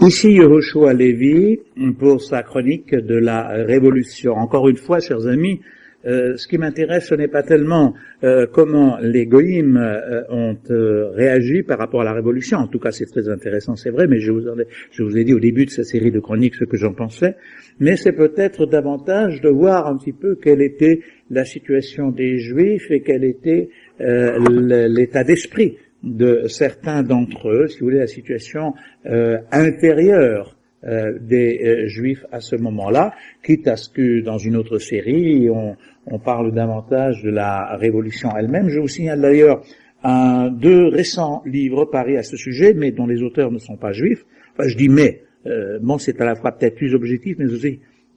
Ici Yehoshua Lévi pour sa chronique de la Révolution. Encore une fois, chers amis, ce qui m'intéresse, ce n'est pas tellement comment les goïms ont réagi par rapport à la Révolution. En tout cas, c'est très intéressant, c'est vrai, mais je vous ai dit au début de cette série de chroniques ce que j'en pensais. Mais c'est peut-être davantage de voir un petit peu quelle était la situation des Juifs et quel était l'état d'esprit de certains d'entre eux, si vous voulez, la situation intérieure des Juifs à ce moment-là, quitte à ce que dans une autre série, on parle davantage de la Révolution elle-même. Je vous signale d'ailleurs deux récents livres parus à ce sujet, mais dont les auteurs ne sont pas juifs. Enfin, je dis bon, c'est à la fois peut-être plus objectif,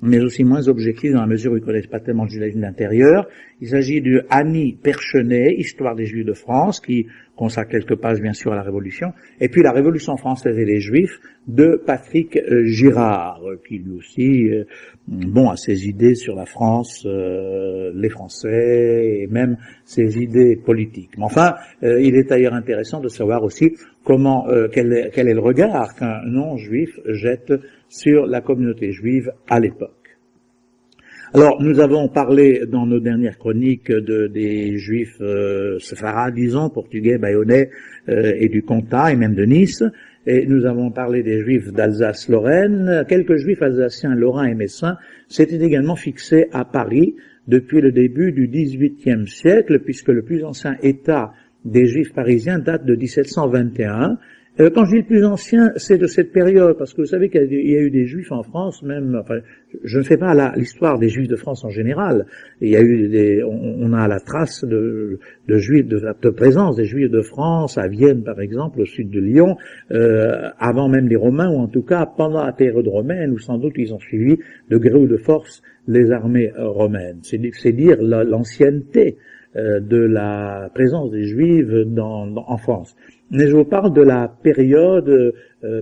mais aussi moins objectif dans la mesure où ils ne connaissent pas tellement le judaïsme d'intérieur. Il s'agit de Annie Perchenet, Histoire des Juifs de France, qui consacre quelques pages bien sûr à la Révolution, et puis la Révolution française et les Juifs de Patrick Girard, qui lui aussi a ses idées sur la France, les Français, et même ses idées politiques. Mais enfin, il est d'ailleurs intéressant de savoir aussi quel est le regard qu'un non-juif jette sur la communauté juive à l'époque. Alors, nous avons parlé dans nos dernières chroniques des juifs séfarades, disons, portugais, bayonnais et du Comtat et même de Nice. Et nous avons parlé des juifs d'Alsace-Lorraine. Quelques juifs alsaciens, lorrains et messins s'étaient également fixés à Paris depuis le début du XVIIIe siècle, puisque le plus ancien état des juifs parisiens date de 1721. Quand je dis le plus ancien, c'est de cette période, parce que vous savez qu'il y a eu des juifs en France, même, enfin, je ne fais pas l'histoire des juifs de France en général. Il y a eu on a la trace de juifs, de présence des juifs de France, à Vienne par exemple, au sud de Lyon, avant même les Romains, ou en tout cas pendant la période romaine, où sans doute ils ont suivi de gré ou de force les armées romaines. C'est dire l'ancienneté de la présence des Juifs en France. Mais je vous parle de la période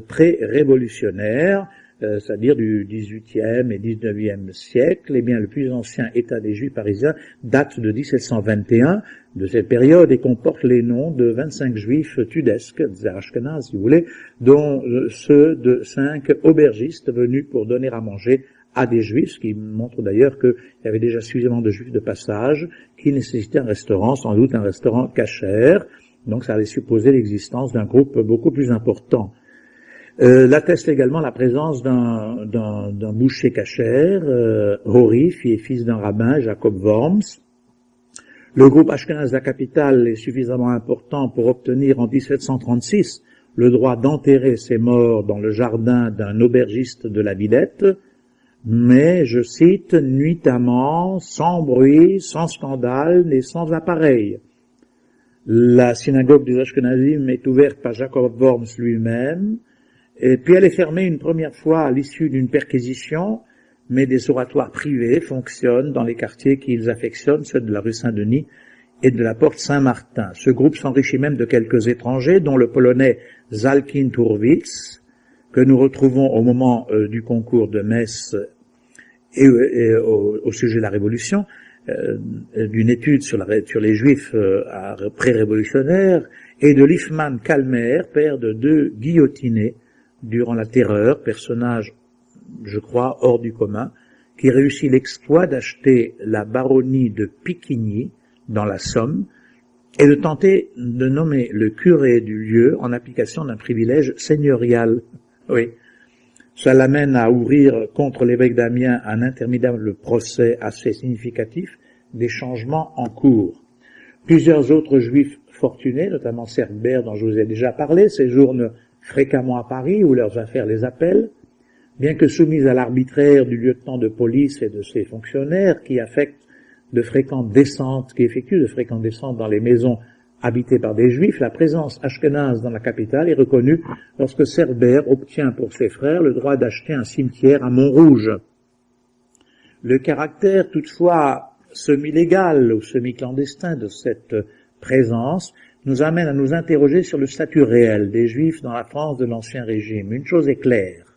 pré-révolutionnaire, c'est-à-dire du XVIIIe et XIXe siècle. Eh bien, le plus ancien état des Juifs parisiens date de 1721, de cette période, et comporte les noms de 25 Juifs tudesques, des Ashkenaz, si vous voulez, dont ceux de 5 aubergistes venus pour donner à manger à des Juifs, ce qui montre d'ailleurs qu'il y avait déjà suffisamment de Juifs de passage qui nécessitaient un restaurant, sans doute un restaurant cachère. Donc ça allait supposer l'existence d'un groupe beaucoup plus important. L'atteste également la présence d'un boucher cachère, Hori, fils d'un rabbin, Jacob Worms. Le groupe Ashkenaz de la capitale est suffisamment important pour obtenir en 1736 le droit d'enterrer ses morts dans le jardin d'un aubergiste de la Villette, mais, je cite, nuitamment, sans bruit, sans scandale et sans appareil. La synagogue des Ashkenazim est ouverte par Jacob Worms lui-même, et puis elle est fermée une première fois à l'issue d'une perquisition, mais des oratoires privés fonctionnent dans les quartiers qu'ils affectionnent, ceux de la rue Saint-Denis et de la porte Saint-Martin. Ce groupe s'enrichit même de quelques étrangers, dont le polonais Zalkin Turwitz, que nous retrouvons au moment du concours de Metz et au sujet de la Révolution, d'une étude sur les Juifs pré-révolutionnaires, et de Liefman Kalmer, père de 2 guillotinés durant la Terreur, personnage, je crois, hors du commun, qui réussit l'exploit d'acheter la baronnie de Piquigny dans la Somme et de tenter de nommer le curé du lieu en application d'un privilège seigneurial. Oui. Ça l'amène à ouvrir contre l'évêque d'Amiens un interminable procès assez significatif des changements en cours. Plusieurs autres juifs fortunés, notamment Cerbère dont je vous ai déjà parlé, séjournent fréquemment à Paris où leurs affaires les appellent, bien que soumises à l'arbitraire du lieutenant de police et de ses fonctionnaires qui effectuent de fréquentes descentes dans les maisons habité par des Juifs, la présence ashkénaze dans la capitale est reconnue lorsque Cerbère obtient pour ses frères le droit d'acheter un cimetière à Montrouge. Le caractère toutefois semi-légal ou semi-clandestin de cette présence nous amène à nous interroger sur le statut réel des Juifs dans la France de l'Ancien Régime. Une chose est claire,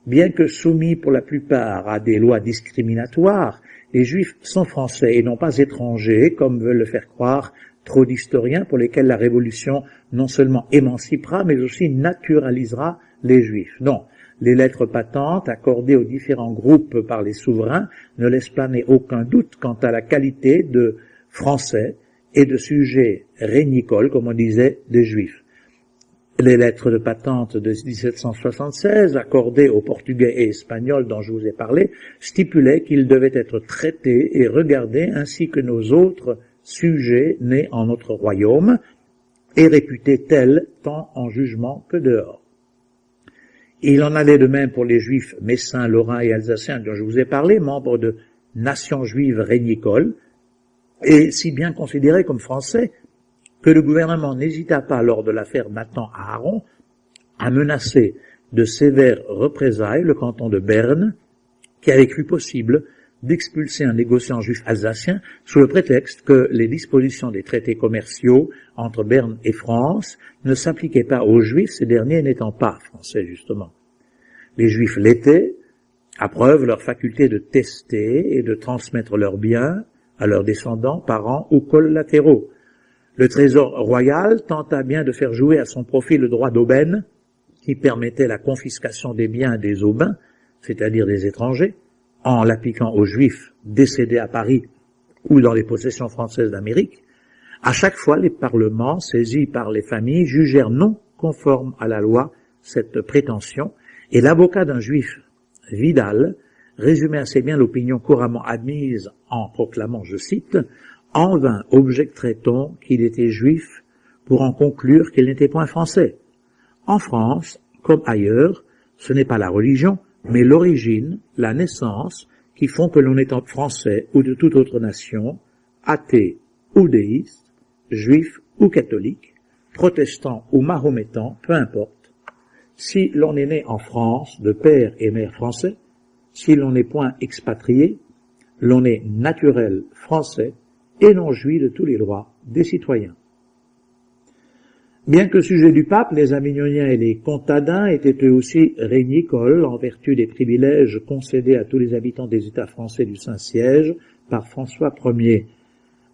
bien que soumis pour la plupart à des lois discriminatoires, les Juifs sont français et non pas étrangers, comme veulent le faire croire trop d'historiens pour lesquels la Révolution non seulement émancipera, mais aussi naturalisera les Juifs. Non, Les lettres patentes accordées aux différents groupes par les souverains ne laissent planer aucun doute quant à la qualité de Français et de sujets régnicoles, comme on disait, des Juifs. Les lettres de patente de 1776, accordées aux Portugais et Espagnols dont je vous ai parlé, stipulaient qu'ils devaient être traités et regardés ainsi que nos autres sujets nés en notre royaume et réputés tels tant en jugement que dehors. Il en allait de même pour les Juifs messins, lorrains et alsaciens dont je vous ai parlé, membres de nations juives régnicoles, et si bien considérés comme français que le gouvernement n'hésita pas lors de l'affaire Nathan-Aaron à menacer de sévères représailles le canton de Berne, qui avait cru possible d'expulser un négociant juif alsacien sous le prétexte que les dispositions des traités commerciaux entre Berne et France ne s'appliquaient pas aux Juifs, ces derniers n'étant pas français justement. Les Juifs l'étaient, à preuve leur faculté de tester et de transmettre leurs biens à leurs descendants, parents ou collatéraux. Le Trésor royal tenta bien de faire jouer à son profit le droit d'aubaine, qui permettait la confiscation des biens des aubains, c'est-à-dire des étrangers, en l'appliquant aux Juifs décédés à Paris ou dans les possessions françaises d'Amérique. À chaque fois, les parlements, saisis par les familles, jugèrent non conforme à la loi cette prétention, et l'avocat d'un Juif, Vidal, résumait assez bien l'opinion couramment admise en proclamant, je cite, « En vain objecterait-on qu'il était juif pour en conclure qu'il n'était point français. En France, comme ailleurs, ce n'est pas la religion, mais l'origine, la naissance, qui font que l'on est français ou de toute autre nation, athée ou déiste, juif ou catholique, protestant ou mahométan, peu importe. Si l'on est né en France de père et mère français, si l'on n'est point expatrié, l'on est naturel français et non joui de tous les droits des citoyens. » Bien que sujets du pape, les Avignoniens et les Comtadins étaient eux aussi régnicoles en vertu des privilèges concédés à tous les habitants des États français du Saint-Siège par François Ier.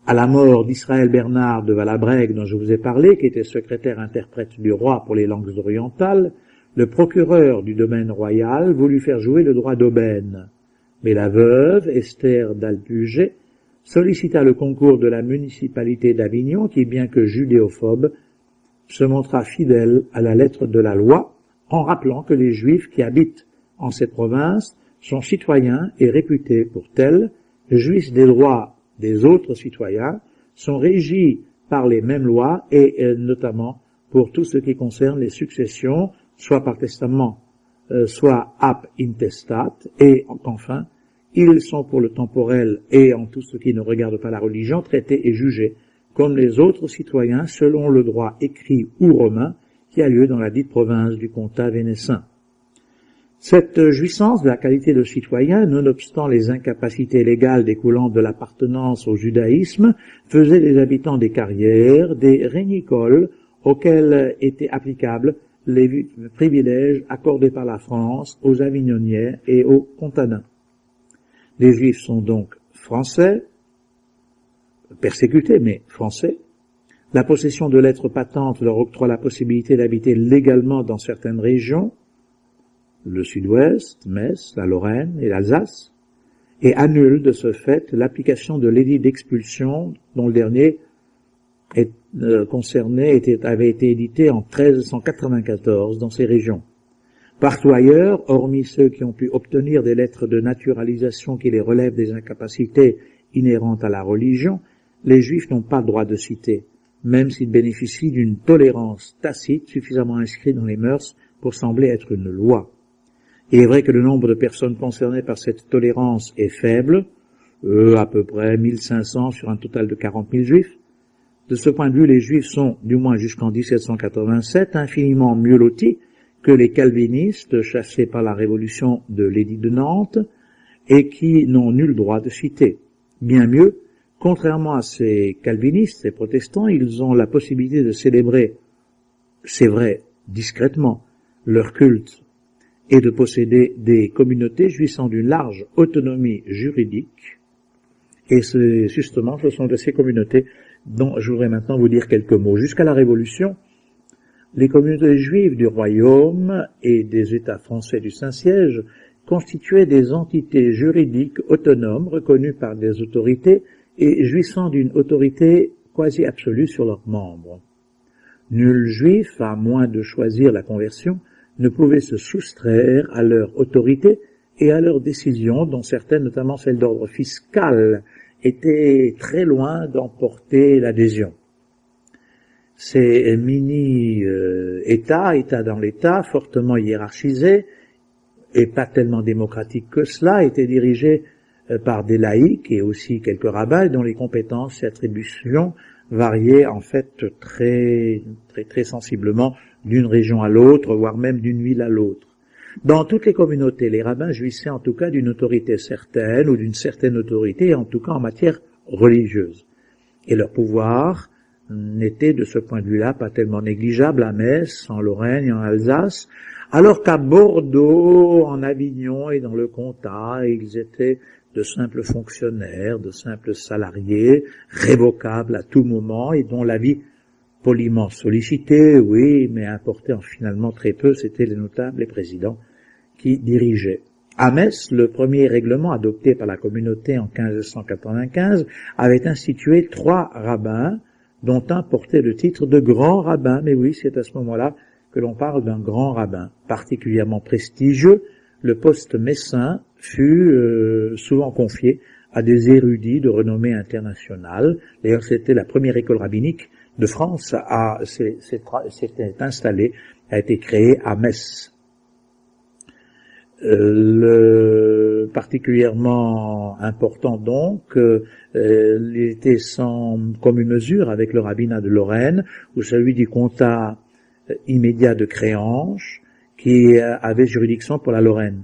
À la mort d'Israël Bernard de Valabrègue, dont je vous ai parlé, qui était secrétaire interprète du roi pour les langues orientales, le procureur du domaine royal voulut faire jouer le droit d'aubaine. Mais la veuve, Esther d'Alpuget, sollicita le concours de la municipalité d'Avignon, qui, bien que judéophobe, se montra fidèle à la lettre de la loi, en rappelant que les Juifs qui habitent en cette province sont citoyens et réputés pour tels, jouissent des droits des autres citoyens, sont régis par les mêmes lois et notamment pour tout ce qui concerne les successions, soit par testament, soit ap intestate, et qu'enfin, ils sont pour le temporel et en tout ce qui ne regarde pas la religion traités et jugés comme les autres citoyens selon le droit écrit ou romain qui a lieu dans la dite province du comtat vénessin. Cette jouissance de la qualité de citoyen, nonobstant les incapacités légales découlant de l'appartenance au judaïsme, faisait les habitants des carrières des régnicoles auxquels étaient applicables les privilèges accordés par la France aux Avignoniens et aux Comtadins. Les Juifs sont donc français, persécutés mais français. La possession de lettres patentes leur octroie la possibilité d'habiter légalement dans certaines régions, le sud-ouest, Metz, la Lorraine et l'Alsace, et annule de ce fait l'application de l'édit d'expulsion dont le dernier avait été édité en 1394 dans ces régions. Partout ailleurs, hormis ceux qui ont pu obtenir des lettres de naturalisation qui les relèvent des incapacités inhérentes à la religion, les Juifs n'ont pas le droit de citer, même s'ils bénéficient d'une tolérance tacite suffisamment inscrite dans les mœurs pour sembler être une loi. Il est vrai que le nombre de personnes concernées par cette tolérance est faible, à peu près 1500 sur un total de 40 000 Juifs. De ce point de vue, les Juifs sont, du moins jusqu'en 1787, infiniment mieux lotis que les calvinistes chassés par la révolution de l'édit de Nantes et qui n'ont nul droit de citer. Bien mieux, contrairement à ces calvinistes, ces protestants, ils ont la possibilité de célébrer, c'est vrai, discrètement, leur culte et de posséder des communautés jouissant d'une large autonomie juridique. Et justement, ce sont de ces communautés dont je voudrais maintenant vous dire quelques mots. Jusqu'à la Révolution, Les communautés juives du royaume et des États français du Saint-Siège constituaient des entités juridiques autonomes reconnues par des autorités et jouissant d'une autorité quasi absolue sur leurs membres. Nul juif, à moins de choisir la conversion, ne pouvait se soustraire à leur autorité et à leurs décisions, dont certaines, notamment celles d'ordre fiscal, étaient très loin d'emporter l'adhésion. Ces mini-États, États dans l'État, fortement hiérarchisés, et pas tellement démocratiques que cela, étaient dirigés par des laïcs et aussi quelques rabbins dont les compétences et attributions variaient en fait très sensiblement d'une région à l'autre, voire même d'une ville à l'autre. Dans toutes les communautés, les rabbins jouissaient en tout cas d'une autorité certaine ou d'une certaine autorité, en tout cas en matière religieuse. Et leur pouvoir n'était de ce point de vue-là pas tellement négligeable à Metz, en Lorraine et en Alsace, alors qu'à Bordeaux, en Avignon et dans le Comtat, ils étaient de simples fonctionnaires, de simples salariés, révocables à tout moment et dont la vie poliment sollicitée, oui, mais importait finalement très peu, c'étaient les notables, les présidents qui dirigeaient. À Metz, le premier règlement adopté par la communauté en 1595 avait institué 3 rabbins, dont un portait le titre de grand rabbin. Mais oui, c'est à ce moment-là que l'on parle d'un grand rabbin. Particulièrement prestigieux, le poste messin fut souvent confié à des érudits de renommée internationale. D'ailleurs, c'était la première école rabbinique de France s'était installée, a été créée à Metz. Particulièrement important donc, il était sans commune mesure avec le rabbinat de Lorraine ou celui du comtat immédiat de Créange qui avait juridiction pour la Lorraine.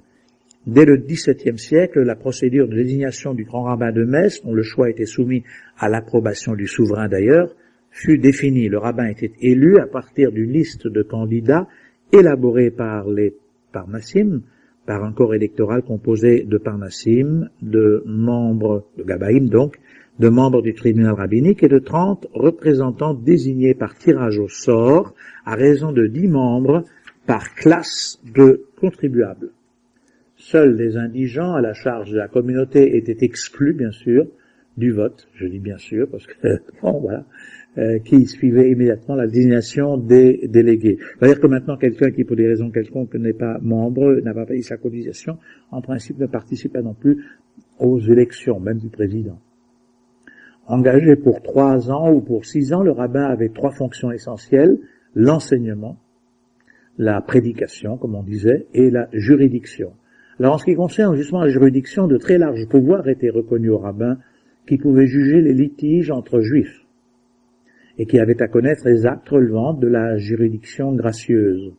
Dès le XVIIe siècle, la procédure de désignation du grand rabbin de Metz, dont le choix était soumis à l'approbation du souverain d'ailleurs, fut définie. Le rabbin était élu à partir d'une liste de candidats élaborée par les parnassim, par un corps électoral composé de parnassim, de membres, de gabaïm donc, de membres du tribunal rabbinique et de 30 représentants désignés par tirage au sort à raison de 10 membres par classe de contribuables. Seuls les indigents à la charge de la communauté étaient exclus, bien sûr, du vote. Je dis bien sûr parce que, bon, voilà, qui suivait immédiatement la désignation des délégués. C'est-à-dire que maintenant, quelqu'un qui, pour des raisons quelconques, n'est pas membre, n'a pas payé sa cotisation, en principe ne participe pas non plus aux élections, même du président. Engagé pour 3 ans ou pour 6 ans, le rabbin avait 3 fonctions essentielles: l'enseignement, la prédication, comme on disait, et la juridiction. Alors, en ce qui concerne justement la juridiction, de très larges pouvoirs étaient reconnus aux rabbins qui pouvaient juger les litiges entre juifs et qui avaient à connaître les actes relevant de la juridiction gracieuse.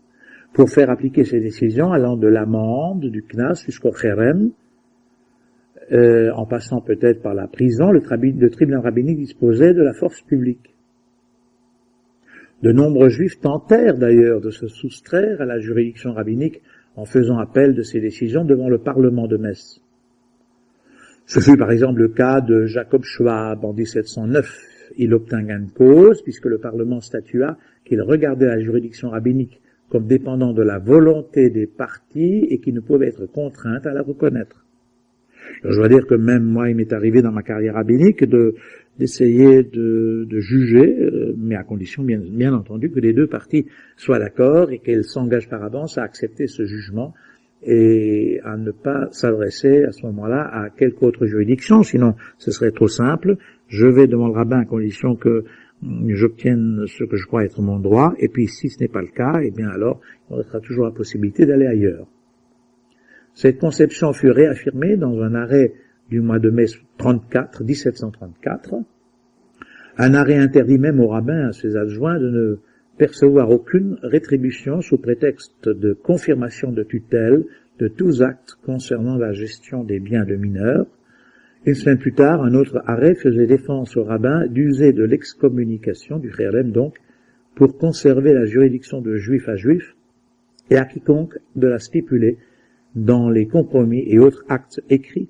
Pour faire appliquer ces décisions, allant de l'amende, du knas jusqu'au kherem, en passant peut-être par la prison, le tribunal rabbinique disposait de la force publique. De nombreux juifs tentèrent d'ailleurs de se soustraire à la juridiction rabbinique en faisant appel de ces décisions devant le Parlement de Metz. Ce fut par exemple le cas de Jacob Schwab en 1709. Il obtint gain de cause puisque le Parlement statua qu'il regardait la juridiction rabbinique comme dépendant de la volonté des parties et qui ne pouvait être contrainte à la reconnaître. Alors, je dois dire que même moi, il m'est arrivé dans ma carrière rabbinique d'essayer de juger, mais à condition bien entendu que les 2 parties soient d'accord et qu'elles s'engagent par avance à accepter ce jugement et à ne pas s'adresser à ce moment-là à quelque autre juridiction, sinon ce serait trop simple. Je vais devant le rabbin à condition que j'obtienne ce que je crois être mon droit, et puis si ce n'est pas le cas, eh bien alors il y aura toujours la possibilité d'aller ailleurs. Cette conception fut réaffirmée dans un arrêt du mois de mai 1734. Un arrêt interdit même aux rabbins et à ses adjoints de ne percevoir aucune rétribution sous prétexte de confirmation de tutelle de tous actes concernant la gestion des biens de mineurs. Une semaine plus tard, un autre arrêt faisait défense aux rabbins d'user de l'excommunication, du kherem donc, pour conserver la juridiction de juif à juif, et à quiconque de la stipuler dans les compromis et autres actes écrits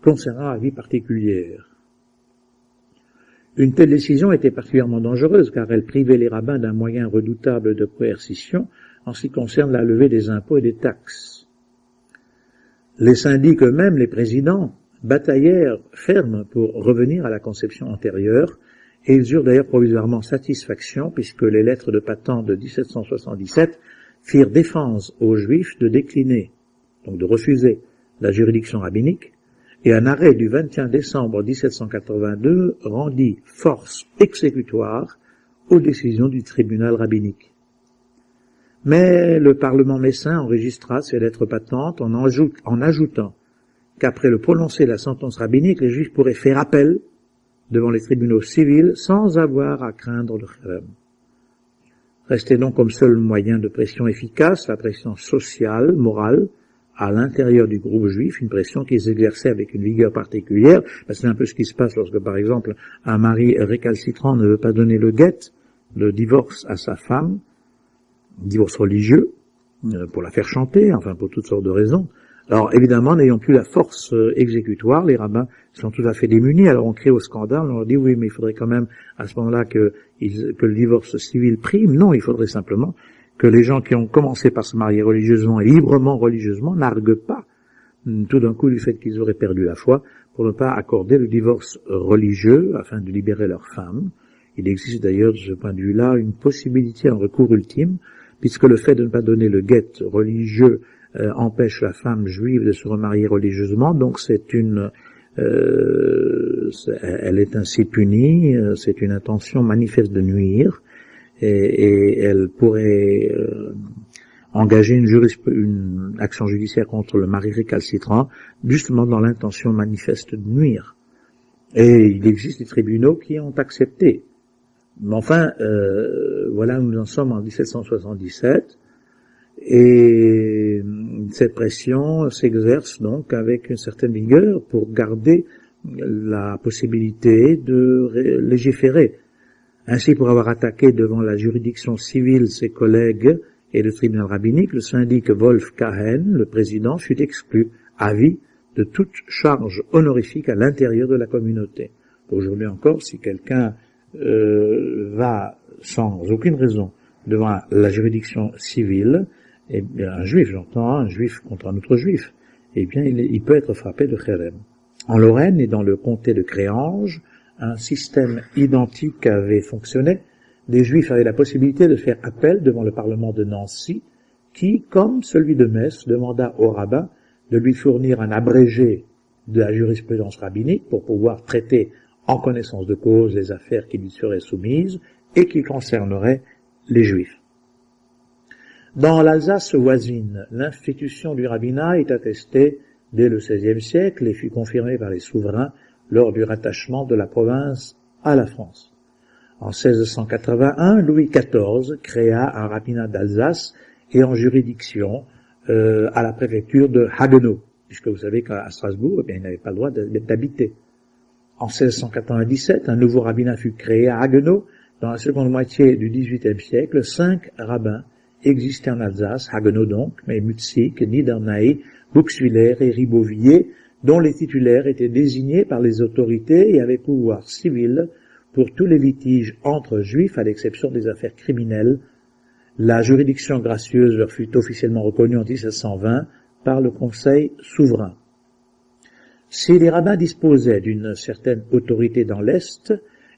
concernant la vie particulière. Une telle décision était particulièrement dangereuse car elle privait les rabbins d'un moyen redoutable de coercition en ce qui concerne la levée des impôts et des taxes. Les syndics eux-mêmes, les présidents, bataillèrent ferme pour revenir à la conception antérieure et ils eurent d'ailleurs provisoirement satisfaction puisque les lettres de patente de 1777 firent défense aux Juifs de décliner, donc de refuser la juridiction rabbinique, et un arrêt du 21 décembre 1782 rendit force exécutoire aux décisions du tribunal rabbinique. Mais le Parlement messin enregistra ces lettres patentes en ajoutant qu'après le prononcé de la sentence rabbinique, les Juifs pourraient faire appel devant les tribunaux civils sans avoir à craindre le kherem. Restait donc comme seul moyen de pression efficace la pression sociale, morale, à l'intérieur du groupe juif, une pression qu'ils exerçaient avec une vigueur particulière. C'est un peu ce qui se passe lorsque, par exemple, un mari récalcitrant ne veut pas donner le guet, le divorce à sa femme, divorce religieux, pour la faire chanter, enfin pour toutes sortes de raisons. Alors évidemment, n'ayant plus la force exécutoire, les rabbins sont tout à fait démunis, alors on crie au scandale, on leur dit oui, mais il faudrait quand même à ce moment-là que le divorce civil prime. Non, il faudrait simplement que les gens qui ont commencé par se marier religieusement et librement religieusement n'arguent pas tout d'un coup du fait qu'ils auraient perdu la foi pour ne pas accorder le divorce religieux afin de libérer leurs femmes. Il existe d'ailleurs de ce point de vue-là une possibilité, un recours ultime, puisque le fait de ne pas donner le guet religieux empêche la femme juive de se remarier religieusement, donc elle est ainsi punie, c'est une intention manifeste de nuire, et elle pourrait engager une action judiciaire contre le mari récalcitrant, justement dans l'intention manifeste de nuire. Et il existe des tribunaux qui ont accepté. Mais enfin, voilà, nous en sommes en 1777, et cette pression s'exerce donc avec une certaine vigueur pour garder la possibilité de légiférer. Ainsi, pour avoir attaqué devant la juridiction civile ses collègues et le tribunal rabbinique, le syndic Wolf Kahen, le président, fut exclu à vie de toute charge honorifique à l'intérieur de la communauté. Aujourd'hui encore, si quelqu'un va sans aucune raison devant la juridiction civile, eh bien, un juif, j'entends, un juif contre un autre juif, eh bien, il peut être frappé de kherem. En Lorraine et dans le comté de Créange, un système identique avait fonctionné. Les Juifs avaient la possibilité de faire appel devant le Parlement de Nancy, qui, comme celui de Metz, demanda au rabbin de lui fournir un abrégé de la jurisprudence rabbinique pour pouvoir traiter en connaissance de cause les affaires qui lui seraient soumises et qui concerneraient les Juifs. Dans l'Alsace voisine, l'institution du rabbinat est attestée dès le XVIe siècle et fut confirmée par les souverains lors du rattachement de la province à la France. En 1681, Louis XIV créa un rabbinat d'Alsace et en juridiction à la préfecture de Haguenau, puisque vous savez qu'à Strasbourg, eh bien, il n'avait pas le droit d'habiter. En 1697, un nouveau rabbinat fut créé à Haguenau. Dans la seconde moitié du XVIIIe siècle, 5 rabbins existaient en Alsace, Haguenau donc, mais Mutzig, Niedernahe, Buxwiller et Ribeauvillé, dont les titulaires étaient désignés par les autorités et avaient pouvoir civil pour tous les litiges entre juifs, à l'exception des affaires criminelles. La juridiction gracieuse leur fut officiellement reconnue en 1720 par le Conseil souverain. Si les rabbins disposaient d'une certaine autorité dans l'Est,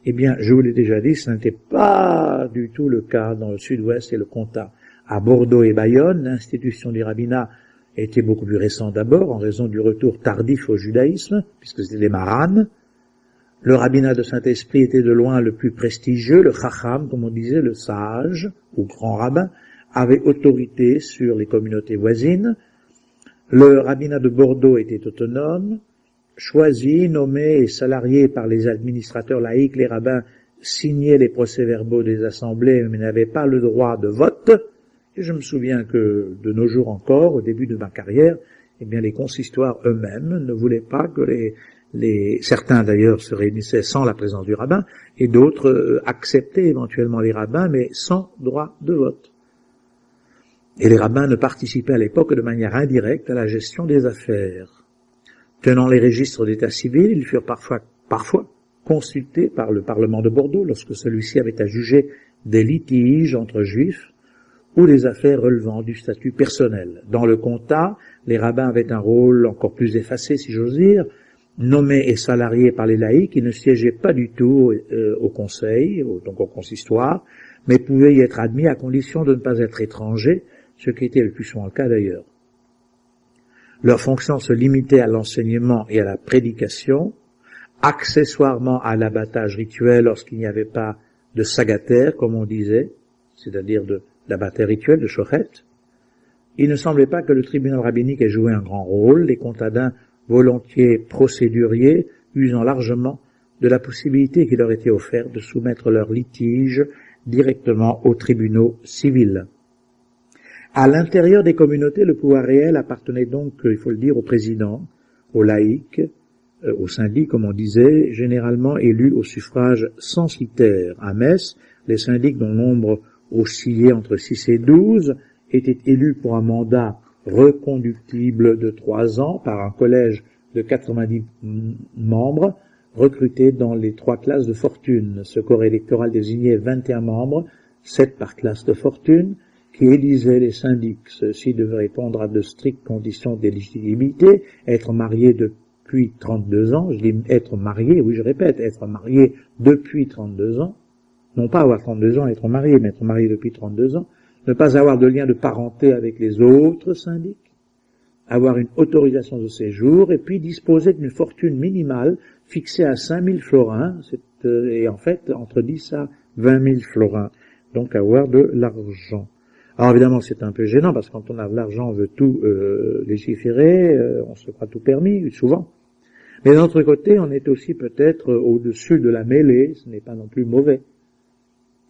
eh bien, je vous l'ai déjà dit, ce n'était pas du tout le cas dans le sud-ouest et le Comtat. À Bordeaux et Bayonne, l'institution du rabbinat était beaucoup plus récente d'abord, en raison du retour tardif au judaïsme, puisque c'était les maranes. Le rabbinat de Saint-Esprit était de loin le plus prestigieux, le chacham, comme on disait, le sage, ou grand rabbin, avait autorité sur les communautés voisines. Le rabbinat de Bordeaux était autonome, choisi, nommé et salarié par les administrateurs laïcs. Les rabbins signaient les procès-verbaux des assemblées, mais n'avaient pas le droit de vote. Et je me souviens que, de nos jours encore, au début de ma carrière, eh bien, les consistoires eux-mêmes ne voulaient pas que certains d'ailleurs se réunissaient sans la présence du rabbin, et d'autres acceptaient éventuellement les rabbins, mais sans droit de vote. Et les rabbins ne participaient à l'époque de manière indirecte à la gestion des affaires. Tenant les registres d'état civil, ils furent parfois consulté par le Parlement de Bordeaux lorsque celui-ci avait à juger des litiges entre juifs ou des affaires relevant du statut personnel. Dans le comtat, les rabbins avaient un rôle encore plus effacé, si j'ose dire, nommés et salariés par les laïcs. Ils ne siégeaient pas du tout au conseil, donc au consistoire, mais pouvaient y être admis à condition de ne pas être étrangers, ce qui était le plus souvent le cas d'ailleurs. Leur fonction se limitait à l'enseignement et à la prédication, accessoirement à l'abattage rituel lorsqu'il n'y avait pas de sagataire, comme on disait, c'est-à-dire d'abattage rituel, de shochet. Il ne semblait pas que le tribunal rabbinique ait joué un grand rôle, les contadins volontiers procéduriers usant largement de la possibilité qui leur était offerte de soumettre leurs litiges directement aux tribunaux civils. À l'intérieur des communautés, le pouvoir réel appartenait donc, il faut le dire, au président, aux laïcs, aux syndics, comme on disait, généralement élus au suffrage censitaire. À Metz, les syndics dont le nombre oscillait entre 6 et 12 étaient élus pour un mandat reconductible de 3 ans par un collège de 90 membres recrutés dans les 3 classes de fortune. Ce corps électoral désignait 21 membres, 7 par classe de fortune, qui élisaient les syndics. Ceux-ci devaient répondre à de strictes conditions d'éligibilité, être mariés depuis 32 ans, je dis être marié, oui je répète, être marié depuis 32 ans, non pas avoir 32 ans et être marié, mais être marié depuis 32 ans, ne pas avoir de lien de parenté avec les autres syndics, avoir une autorisation de séjour, et puis disposer d'une fortune minimale fixée à 5 000 florins, et en fait entre 10 à 20 000 florins, donc avoir de l'argent. Alors évidemment c'est un peu gênant, parce que quand on a de l'argent on veut tout légiférer, on se croit tout permis, souvent. Mais d'un autre côté, on est aussi peut-être au-dessus de la mêlée, ce n'est pas non plus mauvais.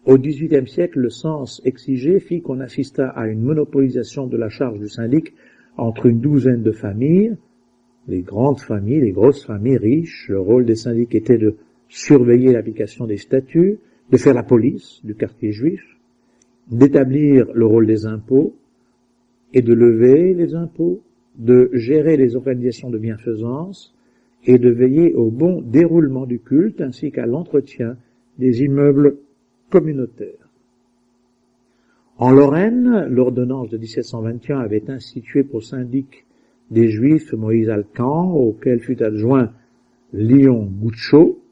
Au XVIIIe siècle, le sens exigé fit qu'on assista à une monopolisation de la charge du syndic entre une douzaine de familles, les grandes familles, les grosses familles riches. Le rôle des syndics était de surveiller l'application des statuts, de faire la police du quartier juif, d'établir le rôle des impôts et de lever les impôts, de gérer les organisations de bienfaisance et de veiller au bon déroulement du culte ainsi qu'à l'entretien des immeubles communautaires. En Lorraine, l'ordonnance de 1721 avait institué pour syndic des Juifs Moïse Alcan, auquel fut adjoint Léon Goucho.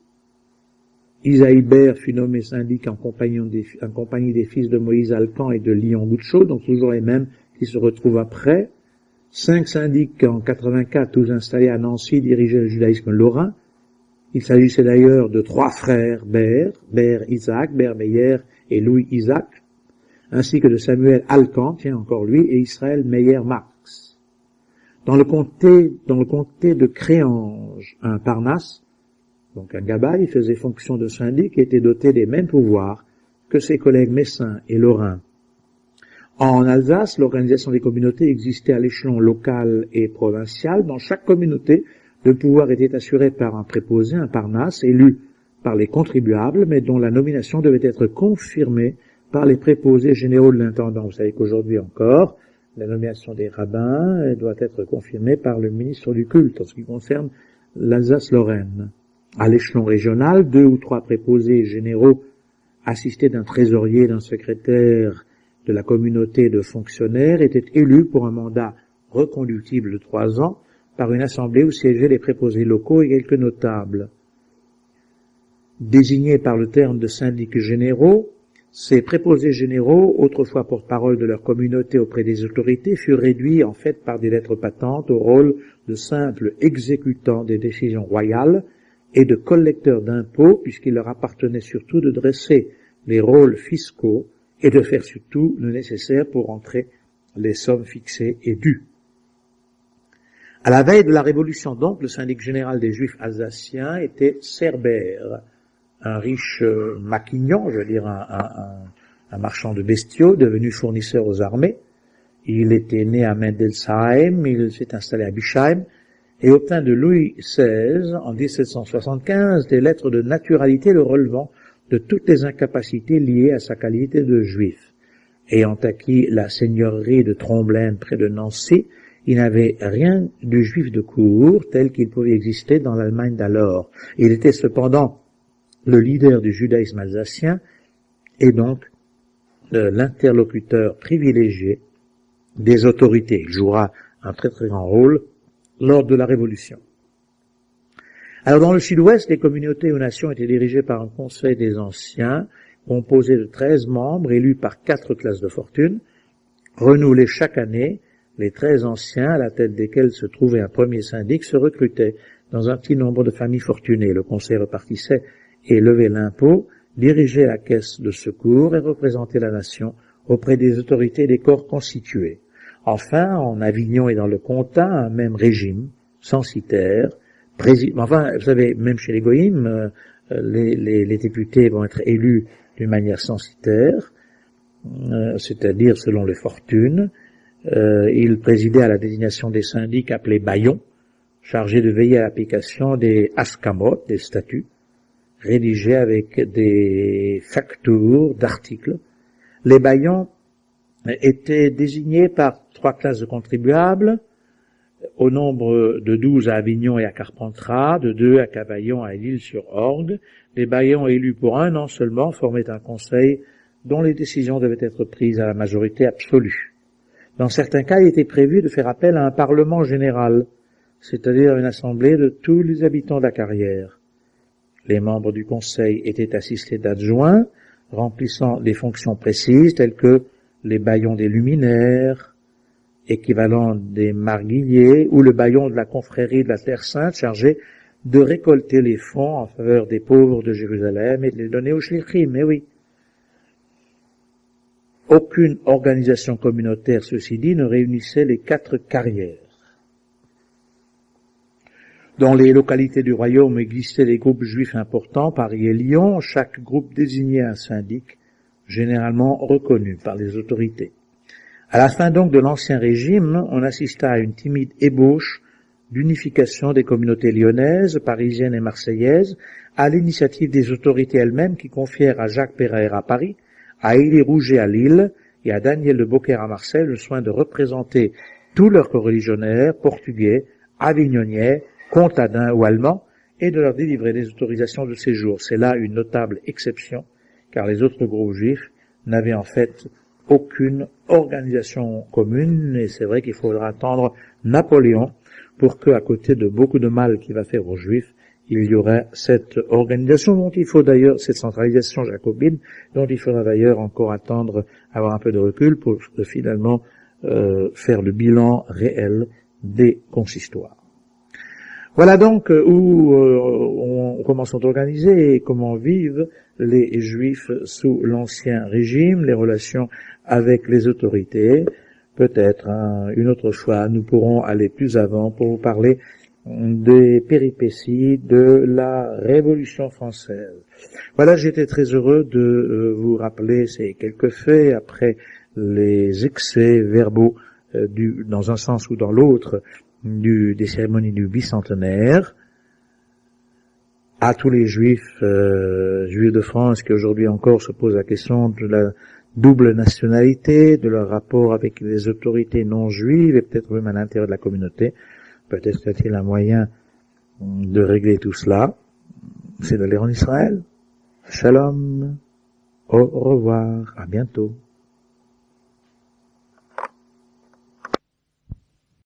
Isaïe Baer fut nommé syndic en compagnie des fils de Moïse Alcan et de Léon Goucho, donc toujours les mêmes qui se retrouvent après. 5 syndics en 84, tous installés à Nancy, dirigeaient le judaïsme lorrain. Il s'agissait d'ailleurs de 3 frères Baer, Baer Isaac, Baer Meyer et Louis Isaac, ainsi que de Samuel Alcan, tiens encore lui, et Israël Meyer Marx. Dans le comté de Créange, un Parnasse, donc un Gabbai, faisait fonction de syndic et était doté des mêmes pouvoirs que ses collègues messins et lorrains. En Alsace, l'organisation des communautés existait à l'échelon local et provincial. Dans chaque communauté, le pouvoir était assuré par un préposé, un Parnasse, élu par les contribuables, mais dont la nomination devait être confirmée par les préposés généraux de l'intendant. Vous savez qu'aujourd'hui encore, la nomination des rabbins doit être confirmée par le ministre du culte en ce qui concerne l'Alsace-Lorraine. À l'échelon régional, 2 ou 3 préposés généraux assistés d'un trésorier, d'un secrétaire de la communauté de fonctionnaires étaient élus pour un mandat reconductible de 3 ans par une assemblée où siégeaient les préposés locaux et quelques notables. Désignés par le terme de syndics généraux, ces préposés généraux, autrefois porte-parole de leur communauté auprès des autorités, furent réduits en fait par des lettres patentes au rôle de simples exécutants des décisions royales et de collecteurs d'impôts, puisqu'il leur appartenait surtout de dresser les rôles fiscaux et de faire surtout le nécessaire pour entrer les sommes fixées et dues. À la veille de la Révolution, donc, le syndic général des Juifs alsaciens était Cerbère, un riche maquignon, je veux dire un marchand de bestiaux, devenu fournisseur aux armées. Il était né à Mendelsheim, il s'est installé à Bischheim, et obtint de Louis XVI, en 1775, des lettres de naturalité le relevant de toutes les incapacités liées à sa qualité de juif. Ayant acquis la seigneurie de Tromblaine près de Nancy, il n'avait rien du juif de cour tel qu'il pouvait exister dans l'Allemagne d'alors. Il était cependant le leader du judaïsme alsacien est donc l'interlocuteur privilégié des autorités. Il jouera un très très grand rôle lors de la Révolution. Alors dans le sud-ouest, les communautés ou nations étaient dirigées par un conseil des anciens, composé de 13 membres élus par 4 classes de fortune, renouvelés chaque année. Les 13 anciens, à la tête desquels se trouvait un premier syndic, se recrutaient dans un petit nombre de familles fortunées. Le conseil repartissait et levait l'impôt, dirigeait la caisse de secours et représentait la nation auprès des autorités des corps constitués. Enfin, en Avignon et dans le comtat, un même régime, censitaire, enfin, vous savez, même chez les goïms, les députés vont être élus d'une manière censitaire, c'est-à-dire selon les fortunes. Il présidait à la désignation des syndics appelés baillons, chargés de veiller à l'application des askamot, des statuts, rédigés avec des factures d'articles. Les baillons étaient désignés par 3 classes de contribuables, au nombre de 12 à Avignon et à Carpentras, de 2 à Cavaillon et à L'Isle-sur-Orge. Les baillons élus pour 1 an seulement formaient un conseil dont les décisions devaient être prises à la majorité absolue. Dans certains cas, il était prévu de faire appel à un parlement général, c'est-à-dire une assemblée de tous les habitants de la carrière. Les membres du conseil étaient assistés d'adjoints, remplissant des fonctions précises telles que les baillons des luminaires, équivalent des marguilliers, ou le baillon de la confrérie de la Terre Sainte chargé de récolter les fonds en faveur des pauvres de Jérusalem et de les donner aux shlichim, mais oui. Aucune organisation communautaire, ceci dit, ne réunissait les 4 carrières. Dans les localités du royaume existaient des groupes juifs importants, Paris et Lyon. Chaque groupe désignait un syndic, généralement reconnu par les autorités. À la fin donc de l'Ancien Régime, on assista à une timide ébauche d'unification des communautés lyonnaises, parisiennes et marseillaises, à l'initiative des autorités elles-mêmes qui confièrent à Jacques Pereire à Paris, à Élie Rouget à Lille et à Daniel de Beaucaire à Marseille le soin de représenter tous leurs coreligionnaires portugais, avignonnais, comtadins ou allemands et de leur délivrer des autorisations de séjour. C'est là une notable exception, car les autres groupes juifs n'avaient en fait aucune organisation commune, et c'est vrai qu'il faudra attendre Napoléon pour que, à côté de beaucoup de mal qu'il va faire aux Juifs, il y aurait cette organisation dont il faut d'ailleurs, cette centralisation jacobine, dont il faudra d'ailleurs encore attendre, avoir un peu de recul pour finalement faire le bilan réel des consistoires. Voilà donc comment sont organisés et comment vivent les Juifs sous l'Ancien Régime, les relations avec les autorités. Peut-être une autre fois, nous pourrons aller plus avant pour vous parler des péripéties de la Révolution française. Voilà, j'étais très heureux de vous rappeler ces quelques faits après les excès verbaux dans un sens ou dans l'autre des cérémonies du bicentenaire. À tous les juifs de France qui aujourd'hui encore se posent la question de la double nationalité, de leur rapport avec les autorités non juives et peut-être même à l'intérieur de la communauté. Peut-être y a-t-il un moyen de régler tout cela. C'est d'aller en Israël. Shalom. Au revoir. À bientôt.